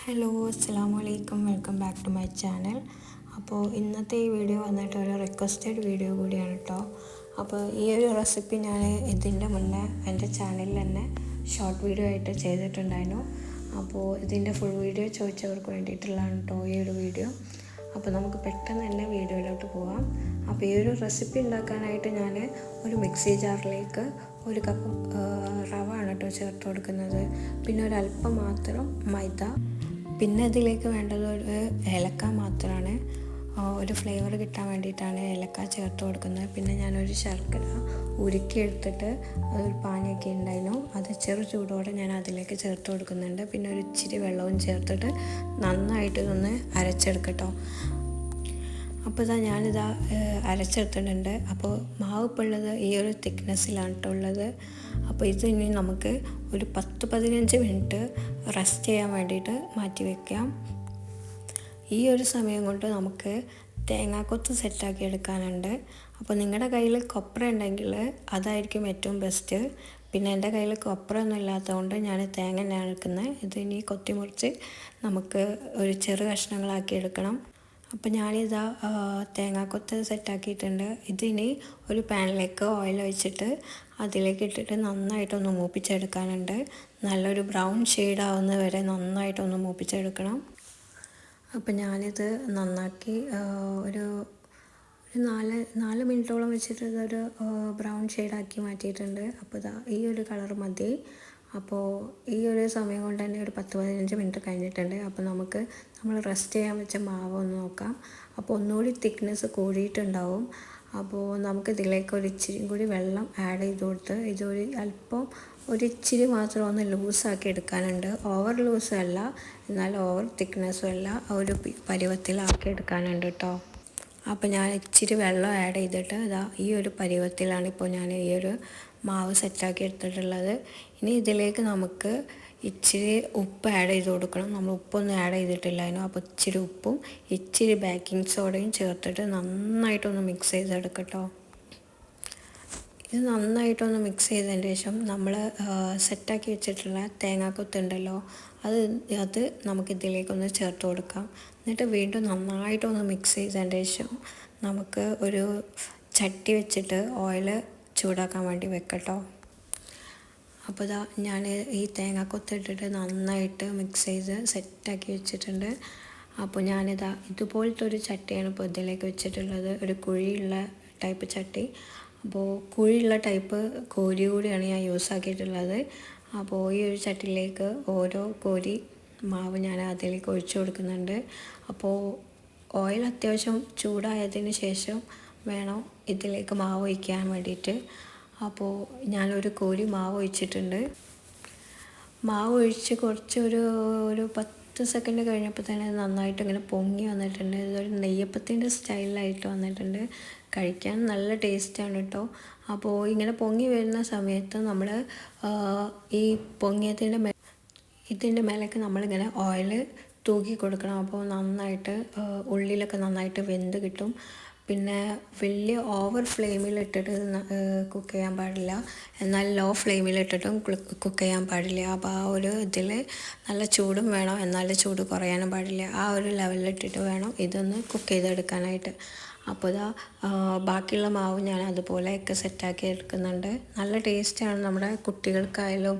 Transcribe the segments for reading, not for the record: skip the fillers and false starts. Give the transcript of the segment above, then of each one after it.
Hello അസ്സലാമലൈക്കും, welcome back to my channel. അപ്പോൾ ഇന്നത്തെ ഈ വീഡിയോ വന്നിട്ട് ഒരു റിക്വസ്റ്റഡ് വീഡിയോ കൂടിയാണ് കേട്ടോ. അപ്പോൾ ഈ ഒരു റെസിപ്പി ഞാൻ ഇതിൻ്റെ മുന്നേ എൻ്റെ ചാനലിൽ തന്നെ ഷോർട്ട് വീഡിയോ ആയിട്ട് ചെയ്തിട്ടുണ്ടായിരുന്നു. അപ്പോൾ ഇതിൻ്റെ ഫുൾ വീഡിയോ ചോദിച്ചവർക്ക് വേണ്ടിയിട്ടുള്ളതാണ് കേട്ടോ ഈ ഒരു വീഡിയോ. അപ്പോൾ നമുക്ക് പെട്ടെന്ന് തന്നെ വീഡിയോയിലോട്ട് പോകാം. അപ്പോൾ ഈ ഒരു റെസിപ്പി ഉണ്ടാക്കാനായിട്ട് ഞാൻ ഒരു മിക്സി ജാറിലേക്ക് ഒരു കപ്പ് റവ ആണ് കേട്ടോ ചേർത്ത് കൊടുക്കുന്നത്. പിന്നെ ഒരല്പം മാത്രം മൈദ, പിന്നെ ഇതിലേക്ക് വേണ്ടത് ഒരു ഏലക്ക മാത്രമാണ്. ഒരു ഫ്ലേവർ കിട്ടാൻ വേണ്ടിയിട്ടാണ് ഏലക്ക ചേർത്ത് കൊടുക്കുന്നത്. പിന്നെ ഞാനൊരു ശർക്കര ഉരുക്കിയെടുത്തിട്ട് അതൊരു പാനിയൊക്കെ ഉണ്ടായിരുന്നു, അത് ചെറു ചൂടോടെ ഞാൻ അതിലേക്ക് ചേർത്ത് കൊടുക്കുന്നുണ്ട്. പിന്നെ ഒരു ഇച്ചിരി വെള്ളവും ചേർത്തിട്ട് നന്നായിട്ട് ഇതൊന്ന് അരച്ചെടുക്കട്ടോ. അപ്പോൾ ഞാനിതാ അരച്ചെടുത്തിട്ടുണ്ട്. അപ്പോൾ മാവ് ഇപ്പോൾ ഉള്ളത് ഈ ഒരു തിക്നെസ്സിലാണ് കേട്ടോ ഉള്ളത്. അപ്പോൾ ഇത് ഇനി നമുക്ക് ഒരു 10-15 മിനിറ്റ് റെസ്റ്റ് ചെയ്യാൻ വേണ്ടിയിട്ട് മാറ്റി വയ്ക്കാം. ഈ ഒരു സമയം കൊണ്ട് നമുക്ക് തേങ്ങാക്കൊത്ത് സെറ്റാക്കി എടുക്കാനുണ്ട്. അപ്പോൾ നിങ്ങളുടെ കയ്യിൽ കൊപ്ര ഉണ്ടെങ്കിൽ അതായിരിക്കും ഏറ്റവും ബെസ്റ്റ്. പിന്നെ എൻ്റെ കയ്യിൽ കൊപ്ര ഒന്നും ഇല്ലാത്തതുകൊണ്ട് ഞാൻ തേങ്ങ തന്നെയാണ് എടുക്കുന്നത്. ഇത് ഇനി കൊത്തി മുറിച്ച് നമുക്ക് ഒരു ചെറു കഷ്ണങ്ങളാക്കി എടുക്കണം. അപ്പോൾ ഞാനിതാ തേങ്ങാക്കൊത്ത് സെറ്റാക്കിയിട്ടുണ്ട്. ഇതിനി ഒരു പാനിലേക്ക് ഓയിൽ ഒഴിച്ചിട്ട് അതിലേക്ക് ഇട്ടിട്ട് നന്നായിട്ടൊന്ന് മൂപ്പിച്ചെടുക്കാനുണ്ട്. നല്ലൊരു ബ്രൗൺ ഷെയ്ഡാവുന്ന വരെ നന്നായിട്ടൊന്ന് മൂപ്പിച്ചെടുക്കണം. അപ്പോൾ ഞാനിത് നന്നാക്കി ഒരു 4 മിനിറ്റോളം വെച്ചിട്ട് ഇതൊരു ബ്രൗൺ ഷെയ്ഡാക്കി മാറ്റിയിട്ടുണ്ട്. അപ്പോൾ ഈ ഒരു കളർ മതി. അപ്പോൾ ഈ ഒരു സമയം കൊണ്ട് തന്നെ ഒരു 10-15 മിനിറ്റ് കഴിഞ്ഞിട്ടുണ്ട്. അപ്പോൾ നമ്മൾ റെസ്റ്റ് ചെയ്യാൻ വെച്ച മാവ് ഒന്ന് നോക്കാം. അപ്പോൾ ഒന്നുകൂടി തിക്നെസ് കൂടിയിട്ടുണ്ടാവും. അപ്പോൾ നമുക്കിതിലേക്ക് ഒരു ഇച്ചിരി കൂടി വെള്ളം ആഡ് ചെയ്ത് കൊടുത്ത് ഇതൊരു അല്പം ഒരിച്ചിരി മാത്രം ഒന്ന് ലൂസാക്കി എടുക്കാനുണ്ട്. ഓവർ ലൂസല്ല, എന്നാൽ ഓവർ തിക്നെസ്സും അല്ല, ഒരു പരുവത്തിലാക്കി എടുക്കാനുണ്ട് കേട്ടോ. അപ്പോൾ ഞാൻ ഇച്ചിരി വെള്ളം ആഡ് ചെയ്തിട്ട് ഈ ഒരു പരുവത്തിലാണ് ഇപ്പോൾ ഞാൻ ഈ ഒരു മാവ് സെറ്റാക്കി എടുത്തിട്ടുള്ളത്. ഇനി ഇതിലേക്ക് നമുക്ക് ഇച്ചിരി ഉപ്പ് ആഡ് ചെയ്ത് കൊടുക്കണം. നമ്മൾ ഉപ്പൊന്നും ആഡ് ചെയ്തിട്ടില്ലായിരുന്നു. അപ്പോൾ ഇച്ചിരി ഉപ്പും ഇച്ചിരി ബേക്കിംഗ് സോഡയും ചേർത്തിട്ട് നന്നായിട്ടൊന്ന് മിക്സ് ചെയ്തെടുക്കട്ടോ. ഇത് നന്നായിട്ടൊന്ന് മിക്സ് ചെയ്തതിന് ശേഷം നമ്മൾ സെറ്റാക്കി വെച്ചിട്ടുള്ള തേങ്ങാക്കൊത്തുണ്ടല്ലോ, അത് നമുക്കിതിലേക്കൊന്ന് ചേർത്ത് കൊടുക്കാം. എന്നിട്ട് വീണ്ടും നന്നായിട്ടൊന്ന് മിക്സ് ചെയ്തതിന് ശേഷം നമുക്ക് ഒരു ചട്ടി വെച്ചിട്ട് ഓയിൽ ചൂടാക്കാൻ വേണ്ടി വെക്കട്ടോ. അപ്പോൾ ഞാൻ ഈ തേങ്ങാക്കൊത്തിട്ടിട്ട് നന്നായിട്ട് മിക്സ് ചെയ്ത് സെറ്റാക്കി വെച്ചിട്ടുണ്ട്. അപ്പോൾ ഇതുപോലത്തെ ഒരു ചട്ടിയാണ് ഇപ്പോൾ ഇതിലേക്ക് വെച്ചിട്ടുള്ളത്, ഒരു കുഴിയുള്ള ടൈപ്പ് ചട്ടി. അപ്പോൾ കുഴിയുള്ള ടൈപ്പ് കോരി കൂടിയാണ് ഞാൻ യൂസ് ആക്കിയിട്ടുള്ളത്. അപ്പോൾ ഈ ഒരു ചട്ടിയിലേക്ക് ഓരോ കോരി മാവ് ഞാൻ അതിലേക്ക് ഒഴിച്ചു കൊടുക്കുന്നുണ്ട്. അപ്പോൾ ഓയിൽ അത്യാവശ്യം ചൂടായതിന് ശേഷം വേണം ഇതിലേക്ക് മാവ് ഒഴിക്കാൻ വേണ്ടിയിട്ട്. അപ്പോൾ ഞാനൊരു കോരി മാവ് ഒഴിച്ചിട്ടുണ്ട്. മാവ് ഒഴിച്ച് കുറച്ച് ഒരു 10 സെക്കൻഡ് കഴിഞ്ഞപ്പോൾ തന്നെ നന്നായിട്ട് ഇങ്ങനെ പൊങ്ങി വന്നിട്ടുണ്ട്. ഇതൊരു നെയ്യപ്പത്തിൻ്റെ സ്റ്റൈലിലായിട്ട് വന്നിട്ടുണ്ട്. കഴിക്കാൻ നല്ല ടേസ്റ്റാണ് കേട്ടോ. അപ്പോൾ ഇങ്ങനെ പൊങ്ങി വരുന്ന സമയത്ത് നമ്മൾ ഈ ഇതിൻ്റെ മേലേക്ക് നമ്മളിങ്ങനെ ഓയിൽ തൂക്കി കൊടുക്കണം. അപ്പോൾ നന്നായിട്ട് ഉള്ളിലൊക്കെ നന്നായിട്ട് വെന്ത് കിട്ടും. പിന്നെ വലിയ ഓവർ ഫ്ലെയിമിലിട്ടിട്ട് കുക്ക് ചെയ്യാൻ പാടില്ല, എന്നാൽ ലോ ഫ്ലെയിമിലിട്ടിട്ടും കുക്ക് ചെയ്യാൻ പാടില്ല. അപ്പോൾ ആ ഒരു ഇതിൽ നല്ല ചൂടും വേണം, എന്നാൽ ചൂട് കുറയാനും പാടില്ല. ആ ഒരു ലെവലിലിട്ടിട്ട് വേണം ഇതൊന്ന് കുക്ക് ചെയ്തെടുക്കാനായിട്ട്. അപ്പോൾ ബാക്കിയുള്ള മാവ് ഞാൻ അതുപോലെയൊക്കെ സെറ്റാക്കി എടുക്കുന്നുണ്ട്. നല്ല ടേസ്റ്റാണ്. നമ്മുടെ കുട്ടികൾക്കായാലും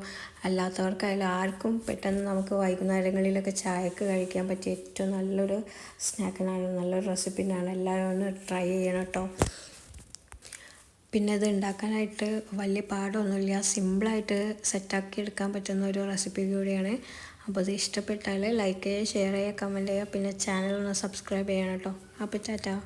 അല്ലാത്തവർക്കായാലും ആർക്കും പെട്ടെന്ന് നമുക്ക് വൈകുന്നേരങ്ങളിലൊക്കെ ചായക്ക് കഴിക്കാൻ പറ്റിയ ഏറ്റവും നല്ലൊരു സ്നാക്കിനാണ്, നല്ലൊരു റെസിപ്പിനാണ്. എല്ലാവരും ഒന്ന് ട്രൈ ചെയ്യണം കേട്ടോ. പിന്നെ ഇത് ഉണ്ടാക്കാനായിട്ട് വലിയ പാടൊന്നുമില്ല, സിമ്പിളായിട്ട് സെറ്റാക്കി എടുക്കാൻ പറ്റുന്ന ഒരു റെസിപ്പി കൂടിയാണ്. അപ്പോൾ ഇത് ഇഷ്ടപ്പെട്ടാൽ ലൈക്ക് ചെയ്യുക, ഷെയർ ചെയ്യുക, കമൻറ്റ് ചെയ്യുക, പിന്നെ ചാനൽ ഒന്ന് സബ്സ്ക്രൈബ് ചെയ്യണം കേട്ടോ. അപ്പോൾ ടാറ്റാ.